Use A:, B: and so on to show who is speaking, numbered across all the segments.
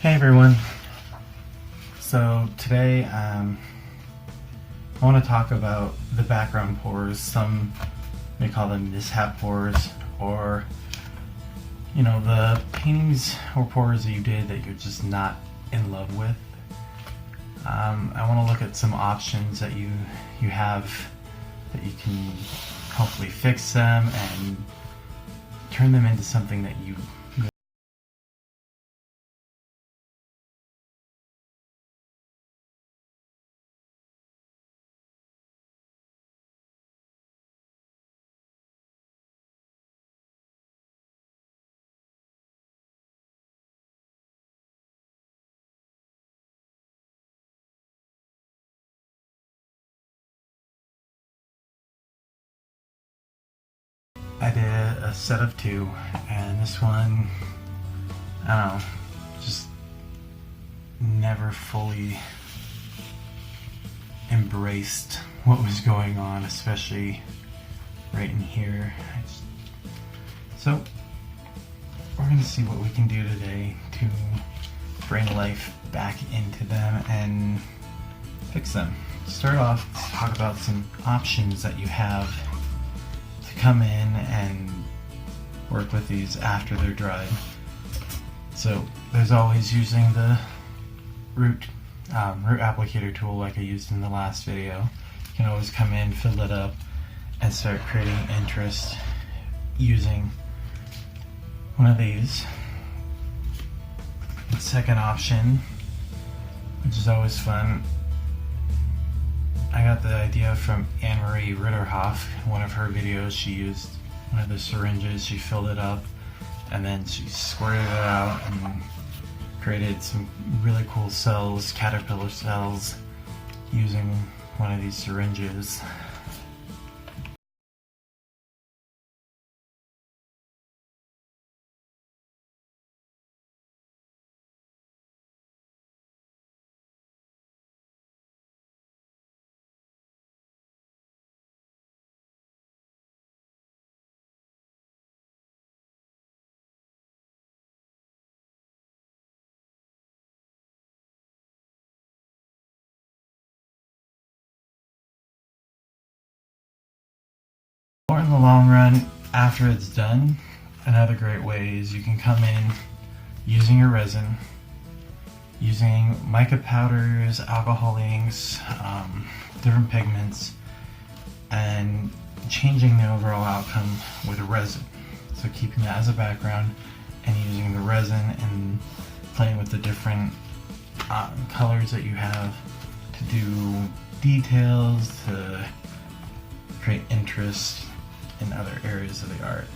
A: Hey everyone. So today I want to talk about the background pores. Some may call them mishap pores, or the paintings or pores that you did that you're just not in love with. I want to look at some options that you have that you can hopefully fix them and turn them into something that you I did a set of two, and this one, I don't know, just never fully embraced what was going on, especially right in here. So we're going to see what we can do today to bring life back into them and fix them. To start off, let's talk about some options that you have to come in and work with these after they're dried. So there's always using the root applicator tool like I used in the last video. You can always come in, fill it up, and start creating interest using one of these. The second option, which is always fun, I got the idea from Anne-Marie Ritterhoff. In one of her videos, she used one of the syringes, she filled it up, and then she squirted it out and created some really cool cells, caterpillar cells, using one of these syringes. Or in the long run, after it's done, another great way is you can come in using your resin, using mica powders, alcohol inks, different pigments, and changing the overall outcome with a resin. So keeping that as a background and using the resin and playing with the different colors that you have to do details, to create interest in other areas of the art.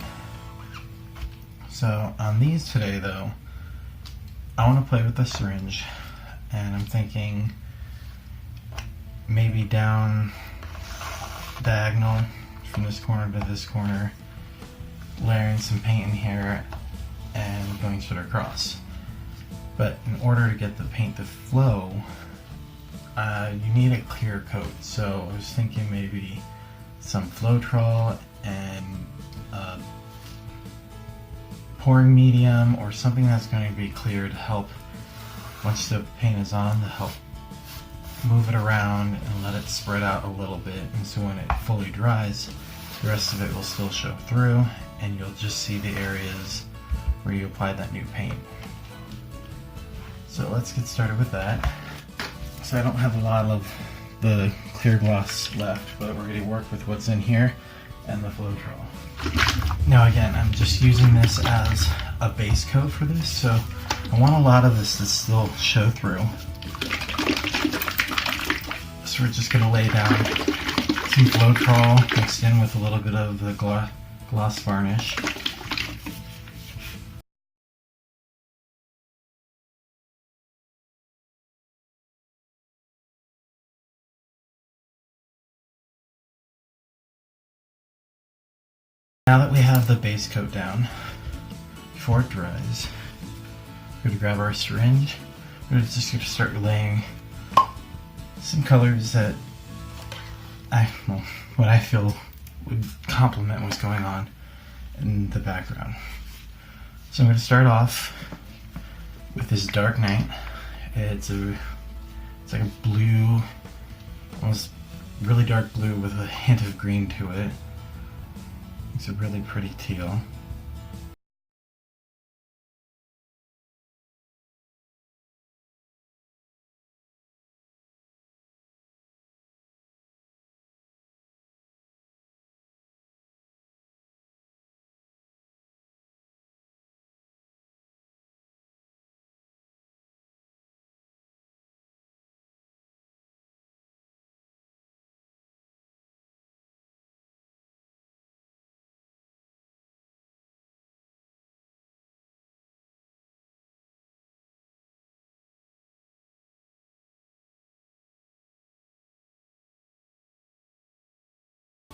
A: So on these today though, I want to play with the syringe, and I'm thinking maybe down diagonal from this corner to this corner, layering some paint in here and going sort of across. But in order to get the paint to flow, you need a clear coat. So I was thinking maybe some Floetrol and pouring medium, or something that's going to be clear to help, once the paint is on, to help move it around and let it spread out a little bit, and so when it fully dries, the rest of it will still show through and you'll just see the areas where you applied that new paint. So let's get started with that. So I don't have a lot of the clear gloss left, but we're going to work with what's in here and the Floetrol. Now again, I'm just using this as a base coat for this, so I want a lot of this to still show through. So we're just going to lay down some Floetrol mixed in with a little bit of the gloss varnish. Now that we have the base coat down, before it dries, we're going to grab our syringe. We're just going to start laying some colors that what I feel would complement what's going on in the background. So I'm going to start off with this Dark Night. It's like a blue, almost really dark blue with a hint of green to it. It's a really pretty teal.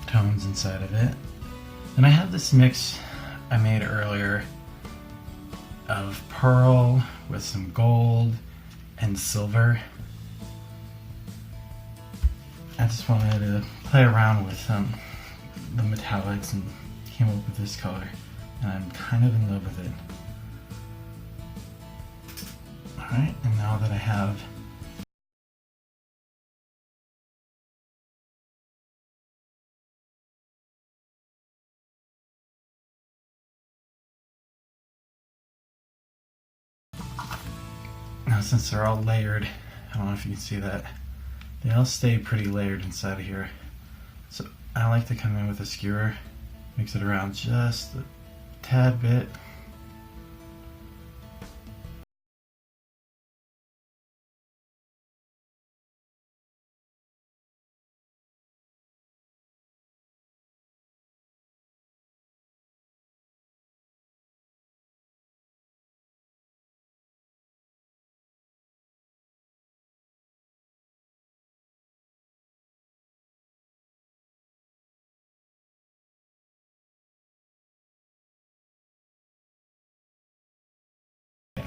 A: Tones inside of it. And I have this mix I made earlier of pearl with some gold and silver. I just wanted to play around with the metallics and came up with this color, and I'm kind of in love with it. Alright, and now that I have now, since they're all layered, I don't know if you can see that, they all stay pretty layered inside of here. So I like to come in with a skewer, mix it around just a tad bit.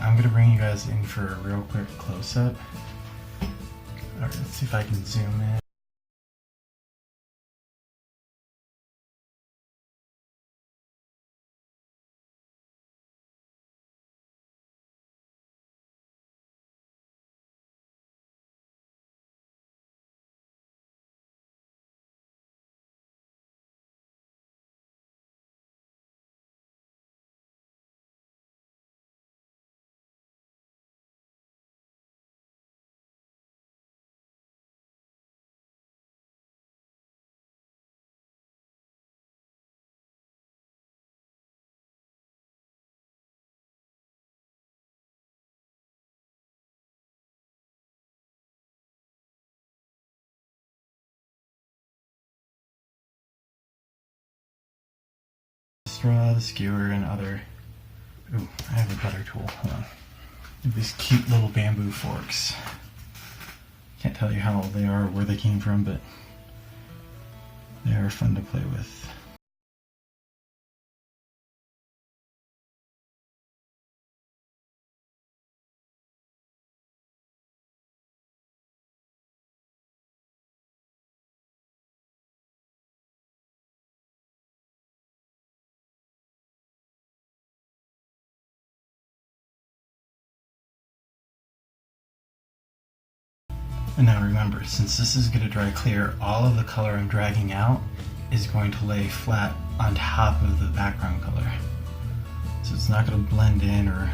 A: I'm gonna bring you guys in for a real quick close-up. Alright, let's see if I can zoom in. Straw, the skewer, and other. Ooh, I have a better tool. Hold on. These cute little bamboo forks. Can't tell you how old they are or where they came from, but they are fun to play with. And now remember, since this is going to dry clear, all of the color I'm dragging out is going to lay flat on top of the background color. So it's not going to blend in or...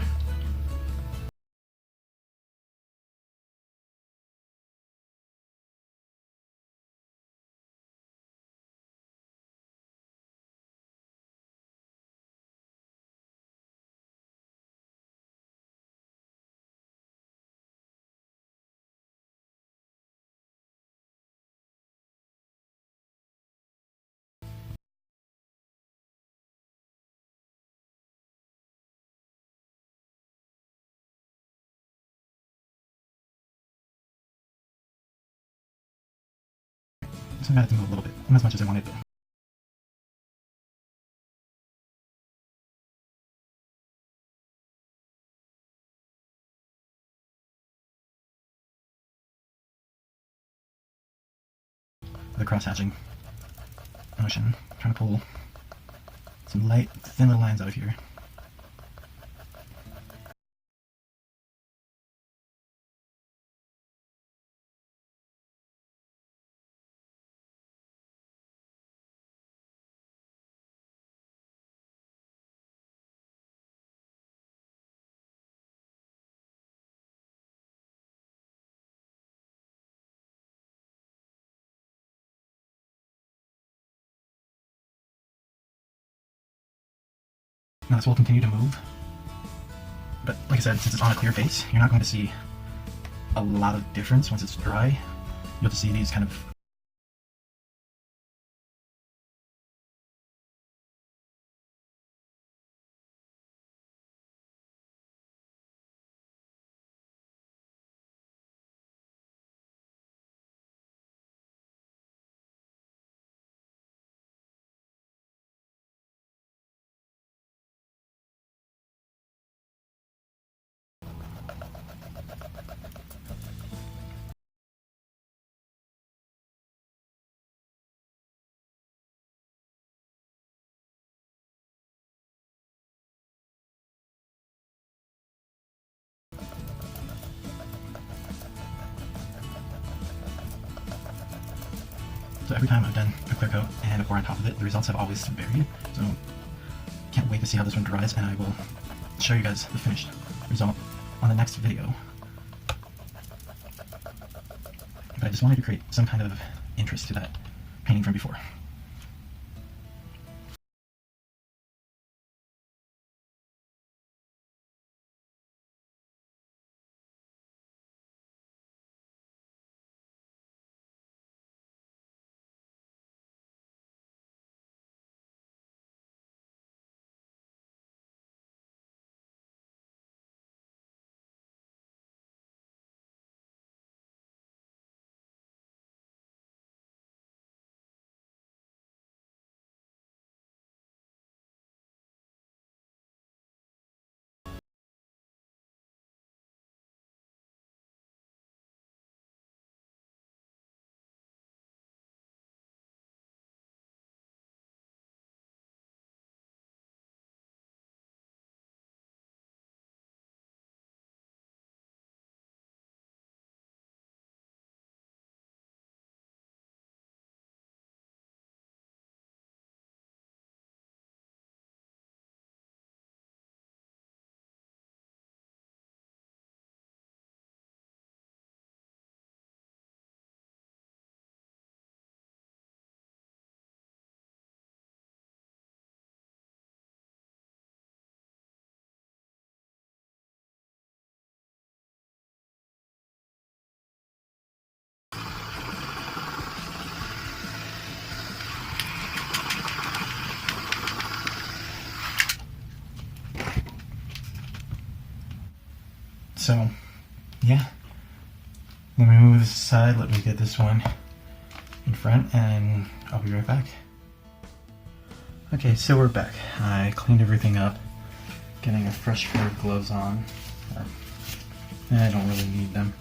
A: So I'm going to move a little bit, not as much as I wanted, but... the cross-hatching motion, trying to pull some light, thin little lines out of here. Now this will continue to move, but like I said, since it's on a clear face, you're not going to see a lot of difference once it's dry. You'll have to see these kind of So every time I've done a clear coat and a pour on top of it, the results have always varied. So can't wait to see how this one dries, and I will show you guys the finished result on the next video. But I just wanted to create some kind of interest to that painting from before. So, yeah, let me move this aside, let me get this one in front, and I'll be right back. Okay, so we're back. I cleaned everything up, getting a fresh pair of gloves on. I don't really need them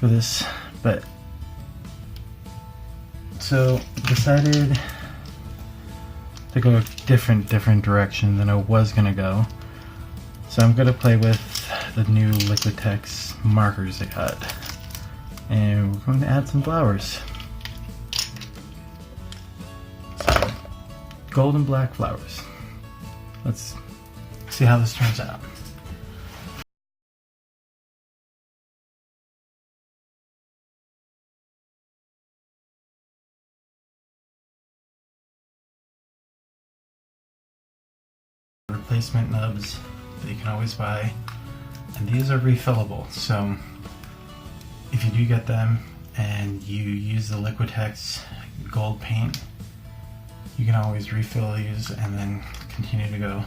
A: for this, but so decided to go a different direction than I was gonna go. So I'm gonna play with the new Liquitex markers I got, and we're going to add some flowers. So, gold and black flowers. Let's see how this turns out. Replacement nubs that you can always buy, and these are refillable, so if you do get them and you use the Liquitex gold paint, you can always refill these and then continue to go,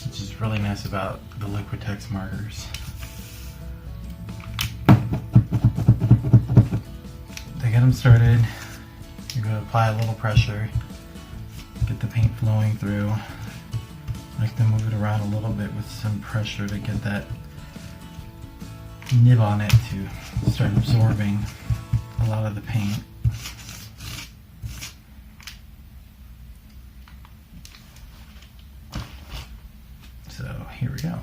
A: which is really nice about the Liquitex markers. To get them started, you're going to apply a little pressure, get the paint flowing through. I like to move it around a little bit with some pressure to get that nib on it to start absorbing a lot of the paint. So here we go.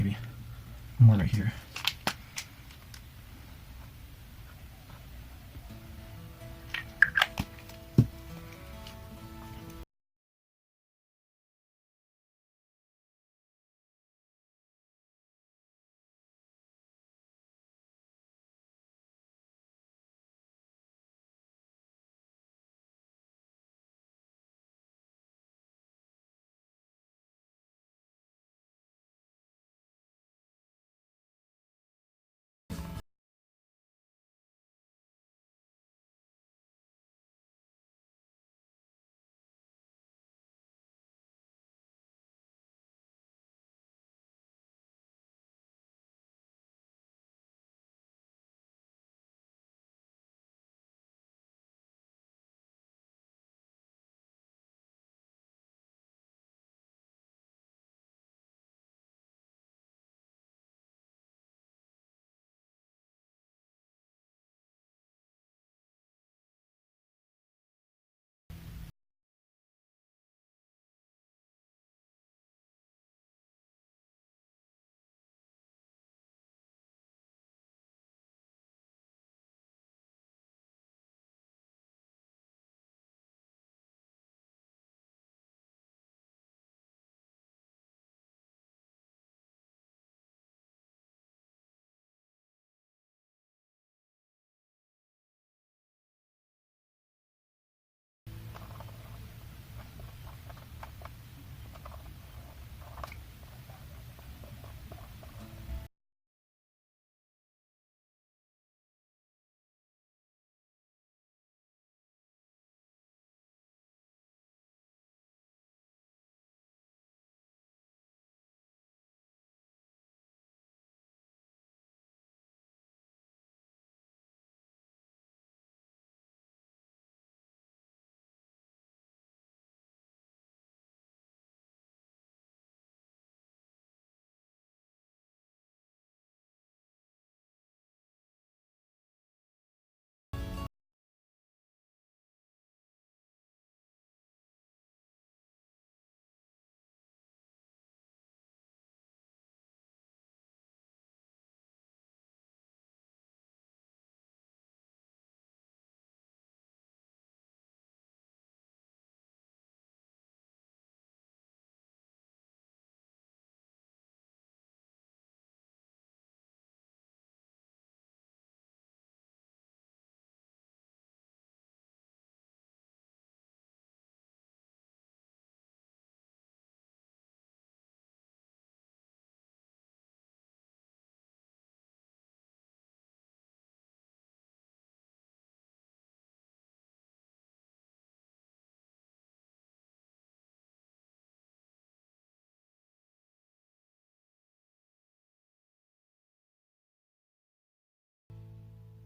A: maybe more right here.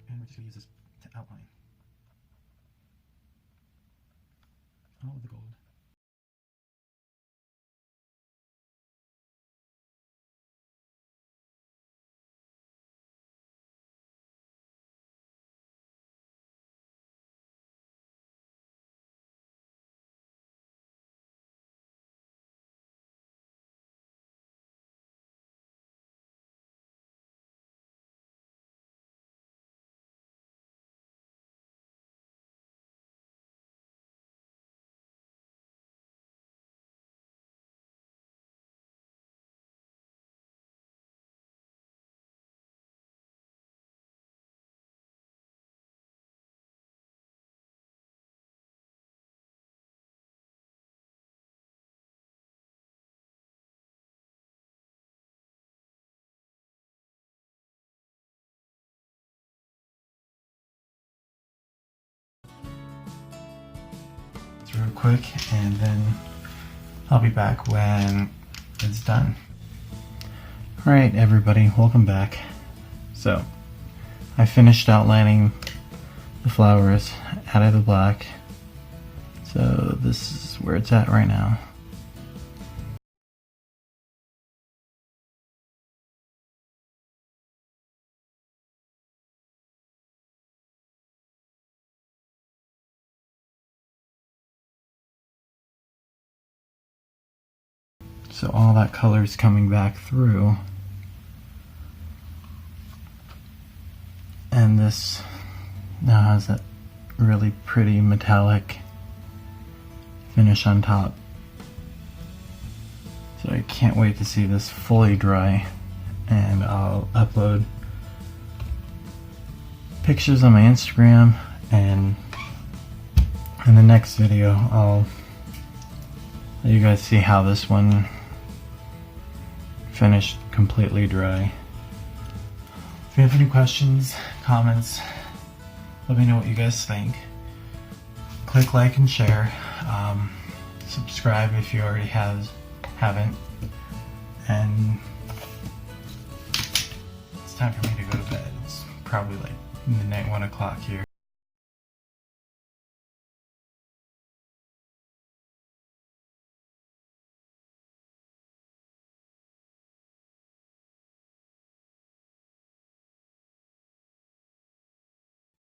A: And we're just going to use this to outline all of the gold. It's real quick, and then I'll be back when it's done. Alright everybody, welcome back. So, I finished outlining the flowers, added the black. So this is where it's at right now. So all that color is coming back through. And this now has that really pretty metallic finish on top. So I can't wait to see this fully dry, and I'll upload pictures on my Instagram, and in the next video I'll let you guys see how this one finished completely dry. If you have any questions, comments, let me know what you guys think. Click like and share. Subscribe if you already haven't. And it's time for me to go to bed. It's probably like midnight, 1 o'clock here.